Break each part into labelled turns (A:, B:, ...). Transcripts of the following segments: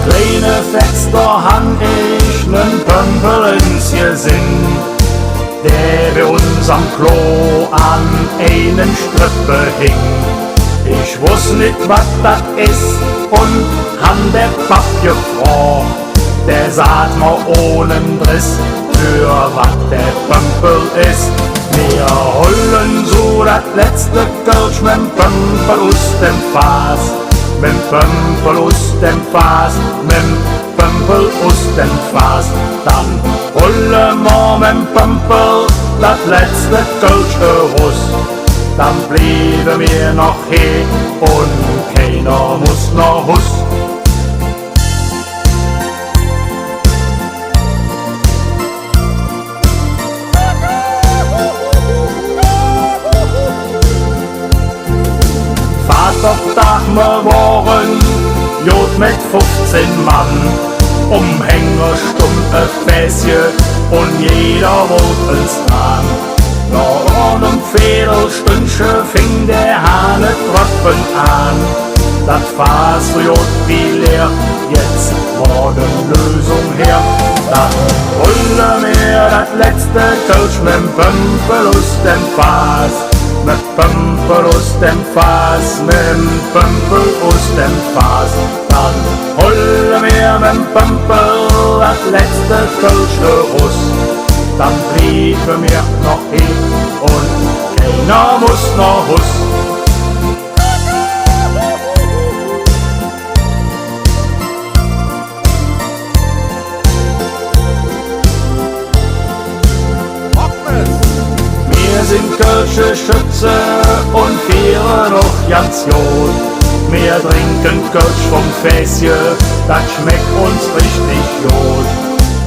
A: kleine Fenster han ich nen Pömpel ins Gesinn, der bei uns am Klo an einen Strippe hing. Ich wuss nicht, was das ist und han der Papp gefragt. Der sagt mir ohne Driss, für was der Pömpel ist. Wir holen so das letzte Kölsch mit'm Pömpel aus dem Fass. Mit'm Pömpel aus dem Fass, mit'm Pömpel aus dem Fass. Dann holen wir mit'm Pömpel das letzte Kölsch heraus. Dann blieben wir noch hier und keiner muss noch Hus. Vatertag wir waren Jod mit 15 Mann, Umhängerstunde Fässchen und jeder wollte uns dran. Nach einem Viertelstündchen fing der Hahn Tropfen an. Das Fass so Jod wie leer, jetzt war die Lösung her. Dann holen wir das letzte Kölsch mit'm Pömpel aus dem Fass. Mit Pömpel aus dem Fass, mit'm Pömpel aus dem Fass. Dann holen wir mit'm Pömpel das letzte Kölsch heraus. Dann blieben wir noch hier und keiner muss noch Hus. Wir sind Kölsche Schütze und vieren auch ganz Jod. Wir trinken Kölsch vom Fässchen, das schmeckt uns richtig Jod.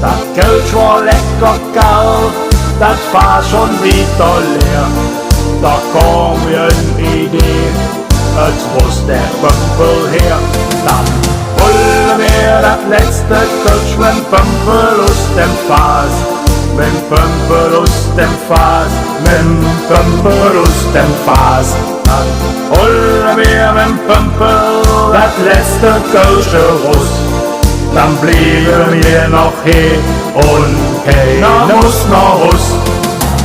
A: Das Kölsch war lecker kalt, das war schon wieder leer. Da kam mir eine Idee, als muss der Pömpel her. Dann holen wir das letzte Kölsch mit'm Pömpel aus dem Fass. Mit'm Pömpel aus dem Fass, mit'm Pömpel aus dem Fass. Dann holen wir mit'm Pömpel das letzte Kölsch heraus. Dann blieben wir noch hier und keiner muss noch Hus.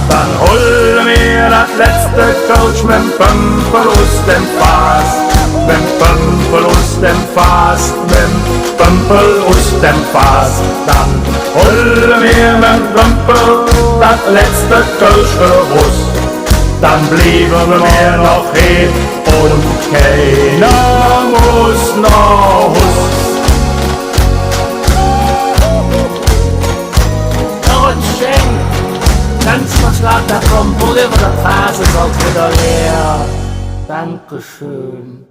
A: Dann holen wir das letzte Kölsch mit'm Pömpel aus dem Fass. Mit'm Pömpel aus dem Fass, mit'm Pömpel aus dem Fass. Dann holen wir mit'm Pömpel das letzte Kölsch heraus. Dann blieben wir noch hier und keiner muss noch Hus. Ganz verschlag, da kommt, wo über der Phase ist auch wieder leer. Dankeschön.